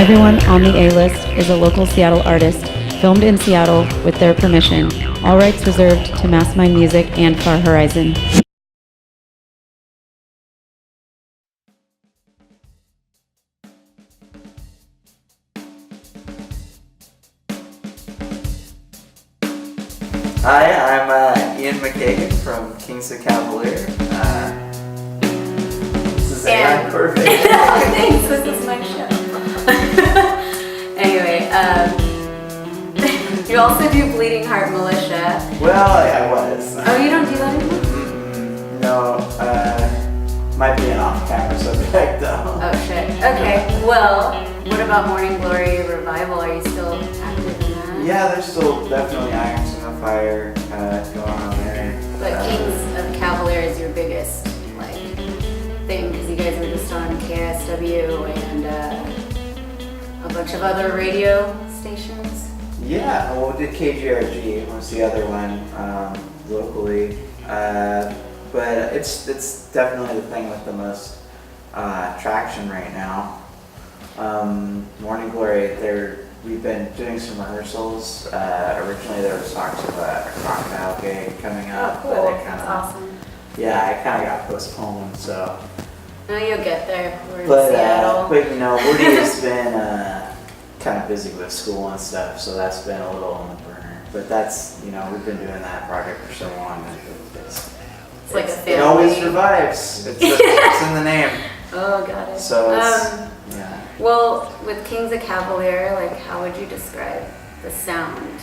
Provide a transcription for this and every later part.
Everyone on the A-List is a local Seattle artist, filmed in Seattle with their permission. All rights reserved to Mastermind Music and Far Horizon. Hi, I'm Ian McKagan from Kings of Cavalier. This is AI Perfect. Thanks, this is my show. Anyway, you also do Bleeding Heart Militia. Well, I was. Oh, you don't do that anymore? No, might be an off-camera subject though. Oh shit. Okay, well, what about Morning Glory Revival? Are you still active in that? Yeah, there's still definitely irons in the fire going on there. But Kings of Cavalier is your biggest thing, because you guys were just on KSW and a bunch of other radio stations. Yeah, well, we did KGRG was the other one locally, but it's definitely the thing with the most traction right now. Morning Glory, we've been doing some rehearsals. Originally there was talks of a crocodile gig coming up, cool. but it kind That's of awesome. Yeah, it kind of got postponed. So, No, you'll get there. We're in but Seattle. Woody has been kind of busy with school and stuff, so that's been a little on the burner. But that's we've been doing that project for so long that It's like a family. it always survives. It's in the name. Oh, got it. So it's, yeah. Well, with Kings of Cavalier, how would you describe the sound?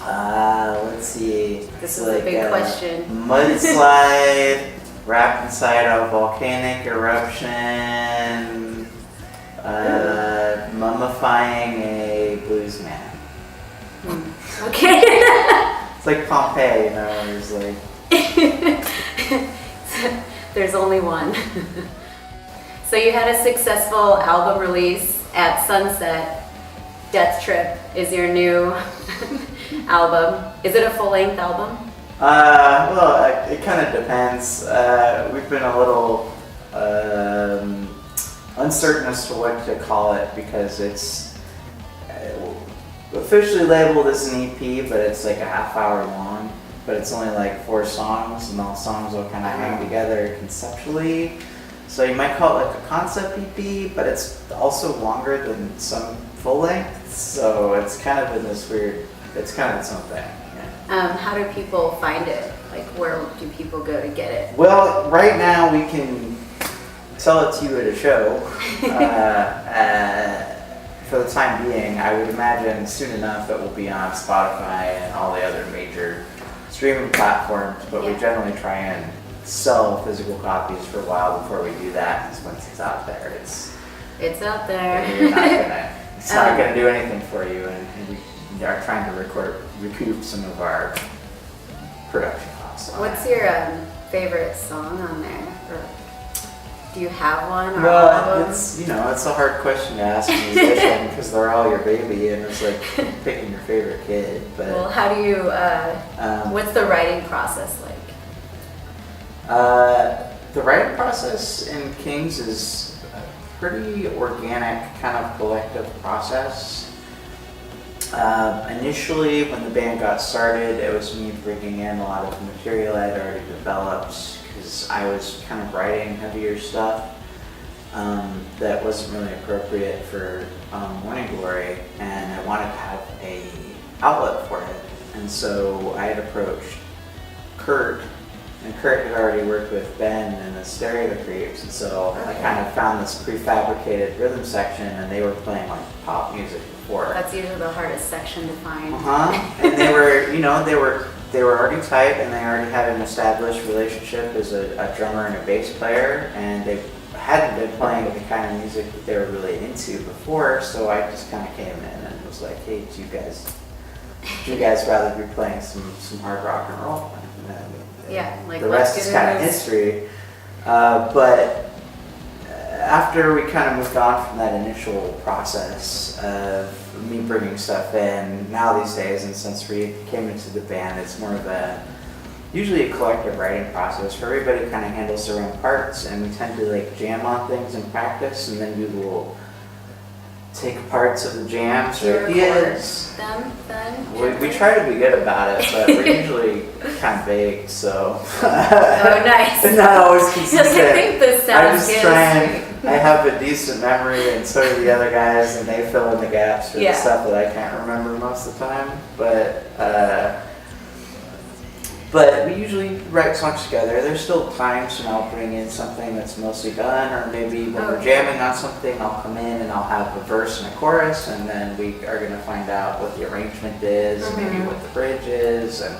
Let's see. This It's is a big question. Mudslide wrapped inside a volcanic eruption, mummifying a blues man. Okay. It's like Pompeii, there's There's only one. So you had a successful album release at Sunset. Death Trip is your new album. Is it a full-length album? Well, it kind of depends. We've been a little uncertain as to what to call it because it's officially labeled as an EP, but it's like a half-hour long. But it's only 4 songs, and all songs will kind of hang together conceptually. So you might call it a concept EP, but it's also longer than some full length. So it's kind of in this weird. It's kind of its own thing. Yeah. How do people find it? Where do people go to get it? Well, right now we can sell it to you at a show. For the time being, I would imagine soon enough it will be on Spotify and all the other major streaming platforms. But we generally try and sell physical copies for a while before we do that. Because once it's out there, it's out there. It's not gonna do anything for you, and we are trying to recoup some of our production costs. What's your favorite song on there? Or do you have one? Or Well, it's a hard question to ask a musician because they're all your baby, and it's like picking your favorite kid. But well, how do you? What's the writing process like? the writing process in Kings is a pretty organic kind of collective process. Initially, when the band got started, it was me bringing in a lot of material I'd already developed because I was kind of writing heavier stuff that wasn't really appropriate for Morning Glory, and I wanted to have a outlet for it. And so I had approached Kurt, and Kurt had already worked with Ben and the Stereo Creeps, and so I kind of found this prefabricated rhythm section, and they were playing pop music before. That's usually the hardest section to find. And they were, they were already tight, and they already had an established relationship as a drummer and a bass player, and they hadn't been playing the kind of music that they were really into before. So I just kind of came in and was like, "Hey, do you guys rather be playing some hard rock and roll?" And then the rest is kind of history. But after we kind of moved on from that initial process of me bringing stuff in, now these days, and since we came into the band, it's more of usually a collective writing process where everybody kind of handles their own parts, and we tend to jam on things in practice, and then we will take parts of the jams Do you or record ideas. them then? We try to be good about it, but we're usually kind of vague, so. Oh, nice. Not always I consistent. think this I sounds just good. try and, I have a decent memory, and so do the other guys, and they fill in the gaps for Yeah. the stuff that I can't remember most of the time. But we usually write songs together. There's still times when I'll bring in something that's mostly done, or maybe when we're Okay. jamming on something, I'll come in and I'll have a verse and a chorus, and then we are going to find out what the arrangement is, maybe what the bridge is, and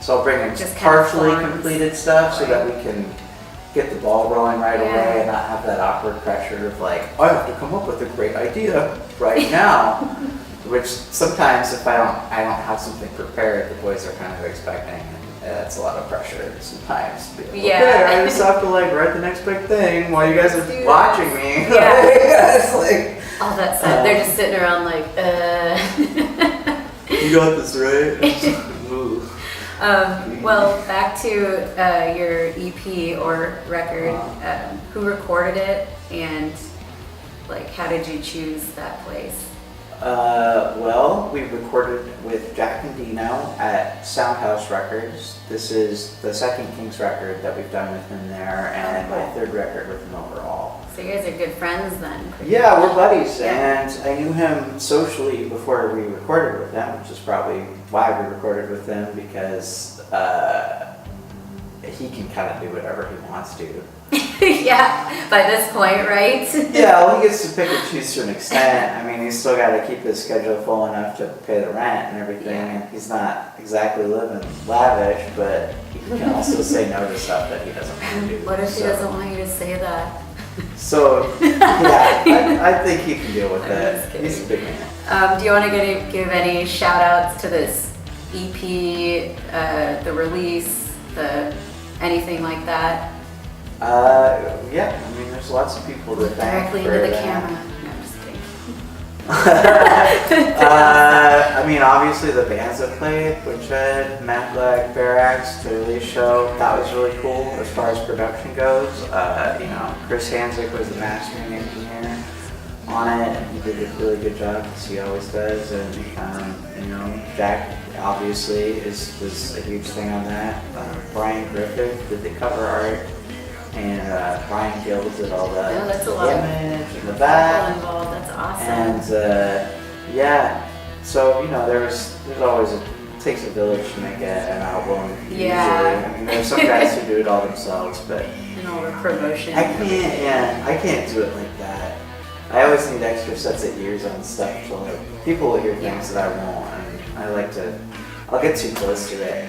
so I'll bring in Just kind of partially forms. completed stuff so that we can get the ball rolling right Yeah. away and not have that awkward pressure of like, I have to come up with a great idea right now. Which sometimes if I don't have something prepared, the boys are kind of expecting. That's a lot of pressure sometimes. Be like, Yeah. Okay, I just have to like write the next big thing while you guys Let's are do watching me. Yeah. It's like, All that stuff. They're just sitting around like, you got this right. Ooh. Well, back to your EP or record. Who recorded it, and like, how did you choose that place? Well, we recorded with Jack and Dino at Soundhouse Records. This is the second Kings record that we've done with him there, and my third record with him overall. So you guys are good friends then. Yeah, we're buddies, Yeah. and I knew him socially before we recorded with him, which is probably why we recorded with him, because he can kind of do whatever he wants to. Yeah, by this point, right? Yeah, well, he gets to pick and choose to an extent. I mean, he's still got to keep his schedule full enough to pay the rent and everything, Yeah. and he's not exactly living lavish, but he can also say no to stuff that he doesn't want to do. What if he So- doesn't want you to say that? So, yeah, I think he can deal with I'm that. just kidding. He's a big man. Do you want to give any shout outs to this EP, the release, anything like that? Yeah, I mean, there's lots of people to Look thank directly for into the that. camera. No, I'm just kidding. I mean, obviously the bands that played, Woodshed, Matt Black, Barax, the release show, that was really cool as far as production goes. Chris Hanzik was the mastering engineer on it, and he did a really good job, as he always does. And Jack obviously was a huge thing on that. Brian Griffith did the cover art, and Brian Gills did all the that's a lot of image and the All back. involved. That's awesome. And so there's always it takes a village to make an album. Yeah. Usually. I mean, there's some guys who do it all themselves, but And all the promotion. I can't do it like that. I always need extra sets of ears on stuff, so like, people will hear things that I won't, and I'll get too close to it.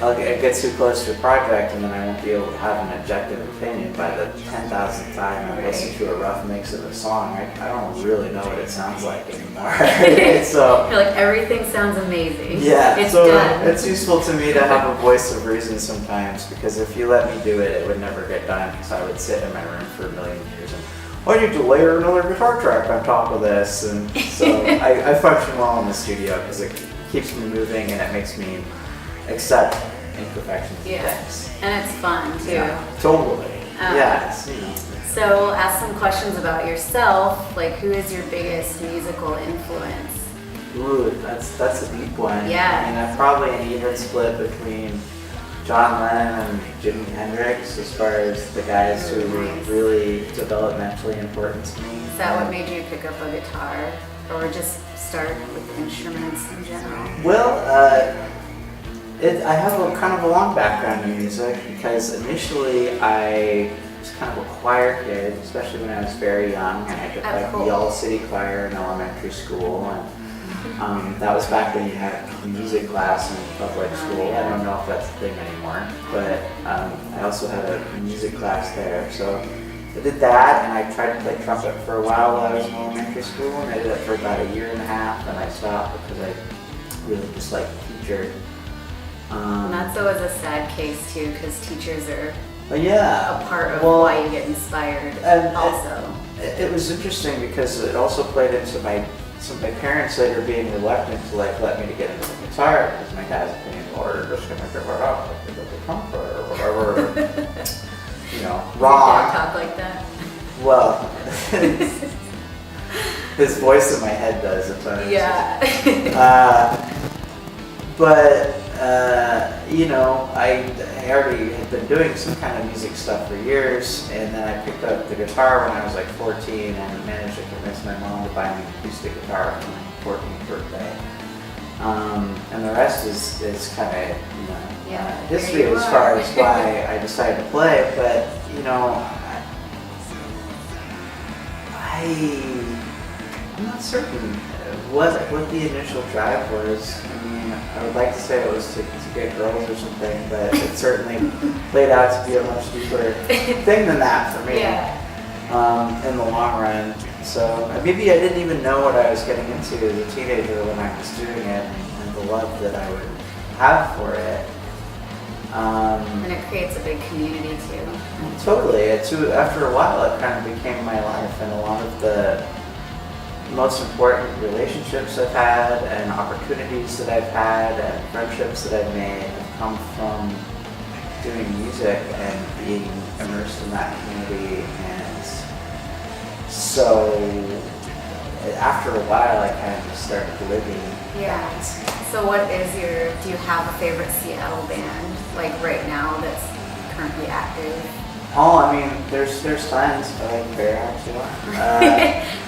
I'll get too close to a project, and then I won't be able to have an objective opinion by the 10,000th time I listen to a rough mix of a song. I don't really know what it sounds like anymore. So You're like, everything sounds amazing. yeah, It's so done. it's useful to me to have a voice of reason sometimes, because if you let me do it, it would never get done, because I would sit in my room for a million years and I need to layer another guitar track on top of this, and so I function well in the studio because it keeps me moving and it makes me accept imperfections and Yeah. things. And it's fun too. Yeah, totally. Yes, So we'll ask some questions about yourself, like who is your biggest musical influence? Ooh, that's a deep one. Yeah. I mean, I'm probably an even split between John Lennon and Jimi Hendrix as far as the guys who were really developmentally important to me. Is that what made you pick up a guitar, or just start with instruments in general? Well, I have a kind of a long background in music, because initially I was kind of a choir kid, especially when I was very young. I had cool. the All City Choir in elementary school, and that was back when you had music class in public school. I don't know if that's a thing anymore, but I also had a music class there. So I did that, and I tried to play trumpet for a while I was in elementary school, and I did it for about a year and a half, and I stopped because I really disliked the teacher. And that's always a sad case too, because teachers are But yeah, a part of well, why you get inspired. and Also, it was interesting because it also played into my parents later being reluctant to let me to get into the guitar, because my dad's opinion, or you're just gonna give it up, like the trumpet or whatever, Did your dad wrong. talk like that? Well, His voice in my head does at times. Yeah. But you know, I already had been doing some kind of music stuff for years, and then I picked up the guitar when I was like 14 and managed to convince my mom to buy me an acoustic guitar for my 14th birthday. And the rest is kind of, you know, history as far as why I decided to play. But, you know, I'm not certain what the initial drive was. I mean, I would like to say it was to get girls or something, but it certainly played out to be a much deeper thing than that for me in the long run. So maybe I didn't even know what I was getting into as a teenager when I was doing it, and the love that I would have for it. And it creates a big community too. Totally. After a while, it kind of became my life, and a lot of the most important relationships I've had and opportunities that I've had and friendships that I've made have come from doing music and being immersed in that community. And so after a while, I kind of just started living. Yeah. So do you have a favorite Seattle band, like right now, that's currently active? Oh, I mean, there's tons. I like Bear too.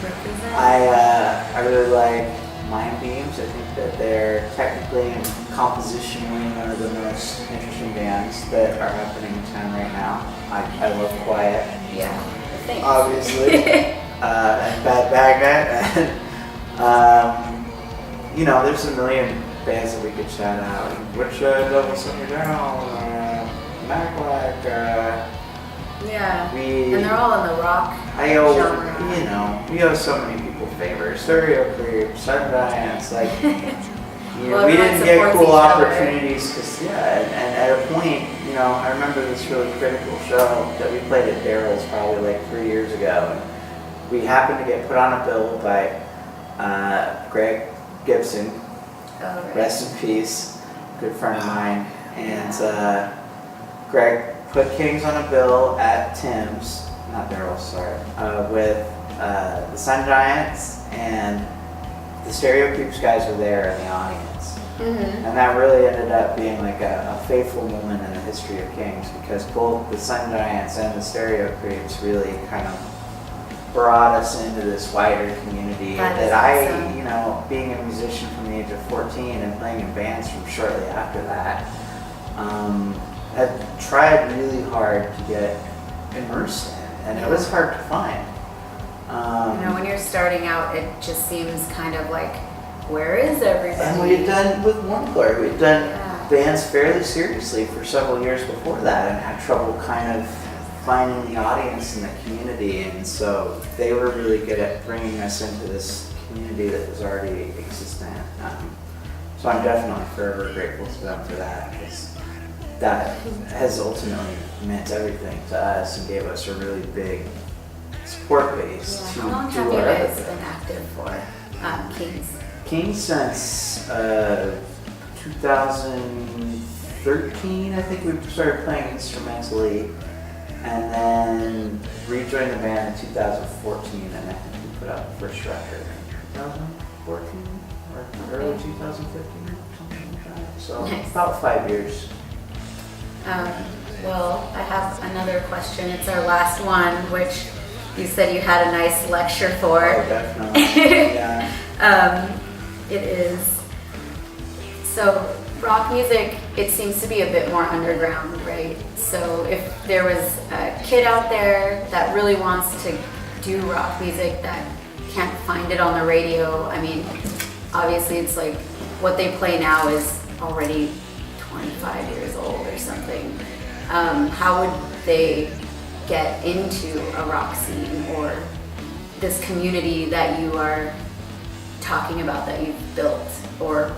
Represent. I really like Mind Beams. I think that they're technically and compositionally one of the most interesting bands that are happening in town right now. I love Quiet. Yeah. Thanks. Obviously. And Bad Bagnet. And, you know, there's a million bands that we could shout out. Which Double Summer Down, Maclac, yeah, and they're all in the rock genre. You know, we owe so many people favors. Stereo Creep, Sun Giants, like, you know, Well, we didn't get supports cool each other. opportunities because, and at a point, you know, I remember this really critical show that we played at Daryl's probably like 3 years ago. And we happened to get put on a bill by Greg Gibson, rest in peace, good friend of mine, and Greg put Kings on a bill at Tim's, not Daryl's, sorry, with the Sun Giants, and the Stereo Creeps guys were there in the audience. Mm-hmm. And that really ended up being like a fateful moment in the history of Kings, because both the Sun Giants and the Stereo Creeps really kind of brought us into this wider community that I, awesome. you know, being a musician from the age of 14 and playing in bands from shortly after that, had tried really hard to get immersed in, and it was hard to find. You know, when you're starting out, it just seems kind of like, where is everybody? And we had done with One Glory, we'd done bands fairly seriously for several years before that, and had trouble kind of finding the audience and the community, and so they were really good at bringing us into this community that was already existent. So I'm definitely forever grateful to them for that, because that has ultimately meant everything to us and gave us a really big support base to How long do have you our guys other been thing. active for, Kings? King since 2013, I think we started playing instrumentally, and then rejoined the band in 2014, and I think we put out the first record in 2014 or early 2015, something like that. So Nice. about 5 years. Well, I have another question. It's our last one, which you said you had a nice lecture for. Oh, definitely. Yeah. It is. So, rock music, it seems to be a bit more underground, right? So, if there was a kid out there that really wants to do rock music that can't find it on the radio, I mean, obviously it's like what they play now is already 25 years old or something. How would they get into a rock scene or this community that you are talking about that you've built or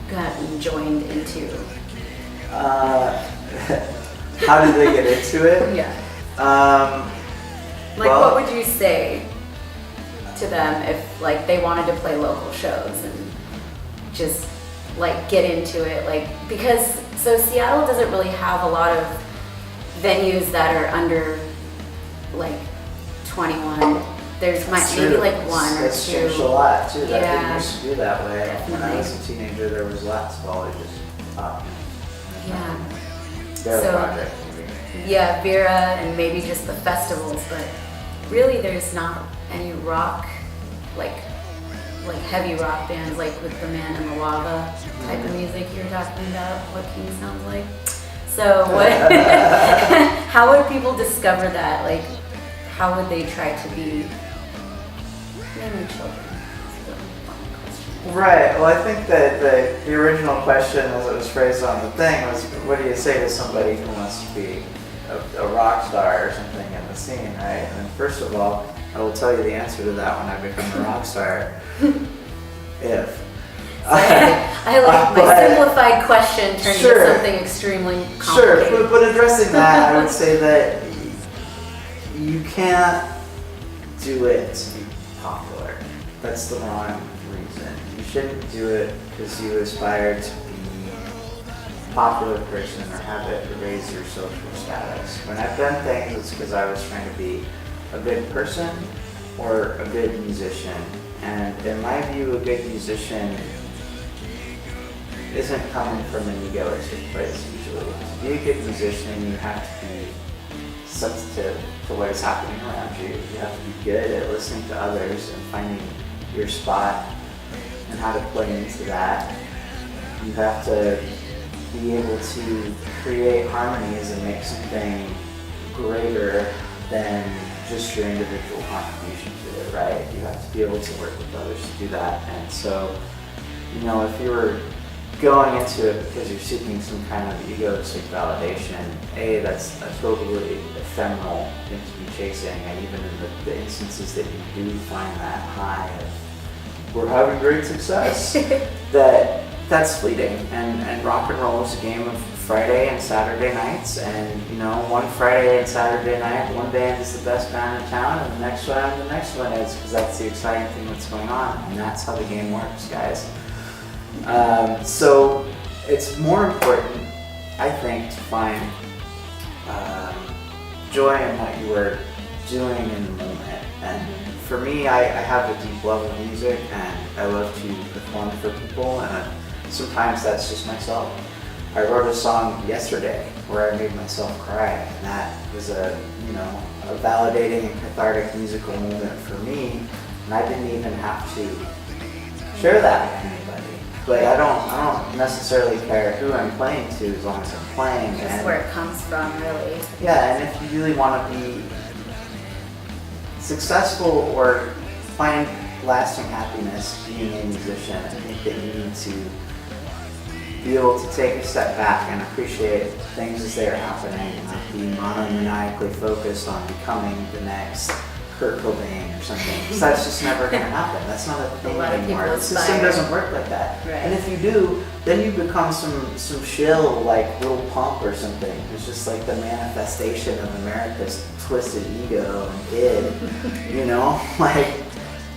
gotten joined into? How did they get into it? Yeah. Well, What would you say to them if like they wanted to play local shows and just like get into it? Like, because so Seattle doesn't really have a lot of venues that are under like 21. there's That's maybe true. like one or It's two. changed a lot too. That Yeah. didn't used to be that way. When I Definitely. was a teenager, there was lots of always just talking. Yeah. Their So- project maybe. Yeah, Vera and maybe just the festivals, but really there's not any rock, like heavy rock bands like with the Man in the Lava type of music you're talking about, what King sounds like. So what, how would people discover that? Like, how would they try to be mainly children? That's a fun question. Right. Well, I think that the original question, as it was phrased on the thing, was, what do you say to somebody who wants to be a rock star or something in the scene, right? And first of all, I will tell you the answer to that when I become a rock star. If. I like my simplified question turned Sure. into something extremely Sure, complicated. but addressing that, I would say that you can't do it to be popular. That's the wrong reason. You shouldn't do it because you aspire to be a popular person or have it raise your social status. When I've done things, it's because I was trying to be a good person or a good musician. And in my view, a good musician isn't coming from an egoistic place usually. To be a good musician, you have to be sensitive to what is happening around you. You have to be good at listening to others and finding your spot and how to play into that. You have to be able to create harmonies and make something greater than just your individual contribution to it, right? You have to be able to work with others to do that. And so, if you were going into it because you're seeking some kind of egoistic validation, that's a totally ephemeral thing to be chasing. And even in the instances that you do find that high of, we're having great success, that's fleeting. And rock and roll is a game of Friday and Saturday nights, and one Friday and Saturday night, one band is the best band in town, and the next one is, because that's the exciting thing that's going on, and that's how the game works, guys. So it's more important, I think, to find joy in what you are doing in the moment. And for me, I have a deep love of music, and I love to perform for people, and sometimes that's just myself. I wrote a song yesterday where I made myself cry, and that was a validating and cathartic musical moment for me, and I didn't even have to share that with anybody. But I don't necessarily care who I'm playing to as long as I'm playing. Just where it comes from, really. Yeah, and if you really want to be successful or find lasting happiness being a musician, I think that you need to be able to take a step back and appreciate things as they are happening and not be monomaniacally focused on becoming the next Kurt Cobain or something. Because that's just never going to happen. That's not a thing lot of anymore. people The system aspire. doesn't work like that. Right. And if you do, then you become some shill like Little Pump or something. It's just like the manifestation of America's twisted ego and id. Like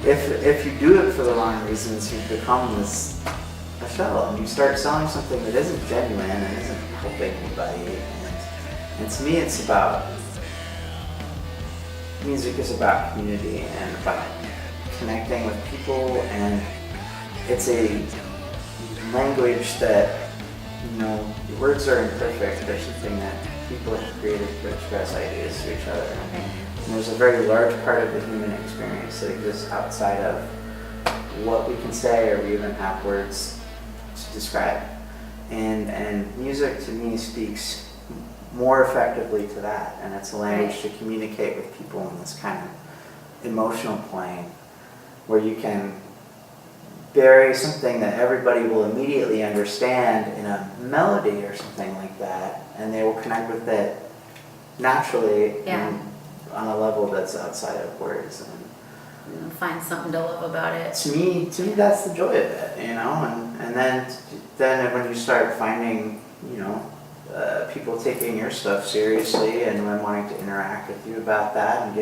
if you do it for the wrong reasons, you become a shell, and you start selling something that isn't genuine and isn't helping anybody. And to me, it's about music is about community and about connecting with people, and it's a language that, words are imperfect. They're something that people have created to express ideas to each other. And there's a very large part of the human experience that exists outside of what we can say or we even have words to describe. And music to me speaks more effectively to that, and it's a language to communicate with people in this kind of emotional plane where you can bury something that everybody will immediately understand in a melody or something like that, and they will connect with it naturally and on a level that's outside of words. And find something to love about it. to me, that's the joy of it, and then when you start finding, people taking your stuff seriously and then wanting to interact with you about that and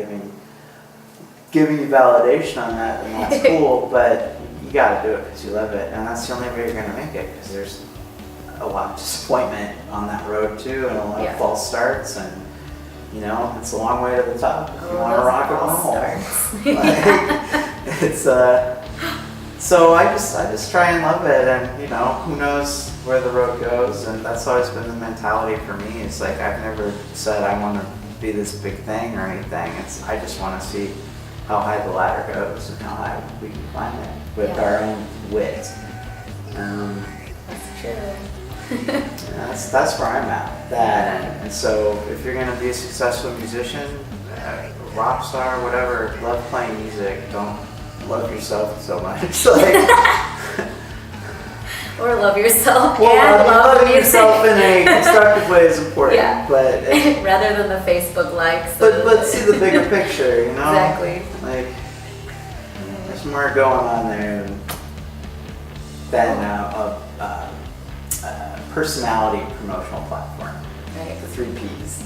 giving you validation on that, then that's cool. But you got to do it because you love it, and that's the only way you're going to make it. Because there's a lot of disappointment on that road too, and a lot of false starts, and you know, it's a long way to the top if you want to those rock and false roll. starts. Like, it's so I just try and love it, and you know, who knows where the road goes, and that's always been the mentality for me. It's like I've never said I want to be this big thing or anything. I just want to see how high the ladder goes and how high we can climb it with Yeah. our own wit. That's true. That's where I'm at. That and so if you're gonna be a successful musician, rock star, whatever, love playing music. Don't love yourself so much. Like, Or love yourself well, and love loving music. yourself in a constructive way is important. Yeah. But Rather than the Facebook likes. but see the bigger picture. You know. Exactly. Like there's more going on there than a personality promotional platform. Right. The 3 Ps.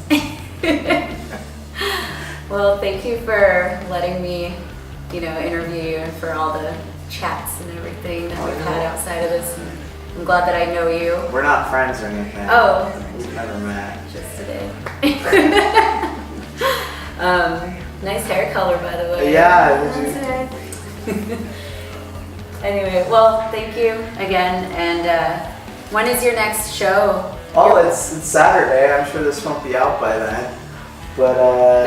Well, thank you for letting me, interview you and for all the chats and everything that we've had outside of this. And I'm glad that I know you. We're not friends or anything. Oh. We've never met. Just today. Nice hair color, by the way. Yeah. Anyway, well, thank you again. And when is your next show? Oh, it's Saturday. I'm sure this won't be out by then. But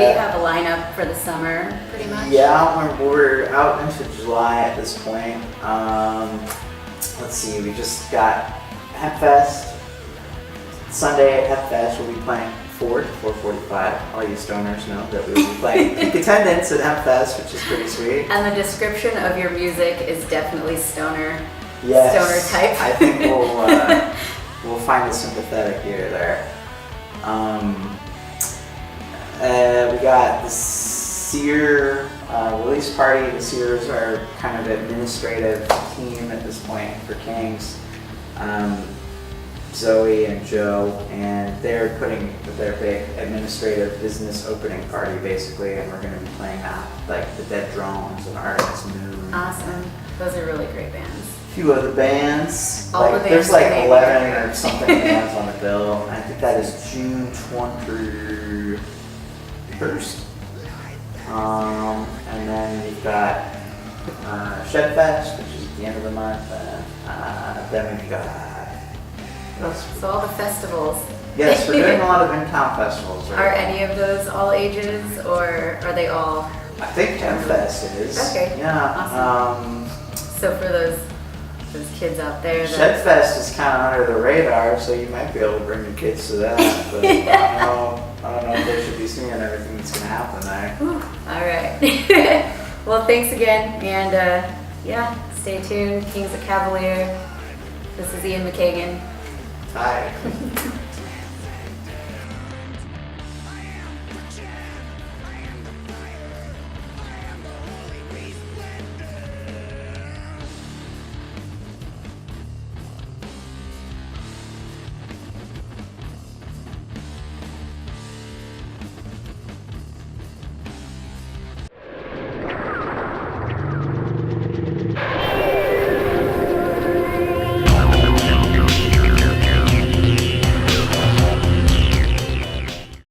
you have a lineup for the summer, pretty much? yeah, we're out into July at this point. Let's see, we just got Hempfest. Sunday at Hempfest, we'll be playing 4 to 4:45. All you stoners know that we will be playing peak attendance at Hempfest, which is pretty sweet. And the description of your music is definitely stoner. Yes, Stoner type. I think we'll find a sympathetic ear there. We got the Sear release party. The Sears are kind of administrative team at this point for Kings. Zoe and Joe, and they're putting their big administrative business opening party basically, and we're going to be playing that, like the Dead Drones and Artemis Moon. Awesome. Those are really great bands. A few other bands. All the bands there's like are 11 or something bands on the bill. And I think that is June 21st. And then we've got Shedfest, which is at the end of the month. Then we've got what else? So all the festivals. Yes, we're doing a lot of in-town festivals. Right Are now. any of those all ages, or are they all? I think Shedfest is. Okay, Yeah. awesome. So for those kids out there, that Shedfest is kind of under the radar, so you might be able to bring your kids to that. But I don't know if they should be seeing everything that's going to happen there. all right. Well, thanks again, and stay tuned. Kings of Cavalier. This is Ian McKagan. Hi.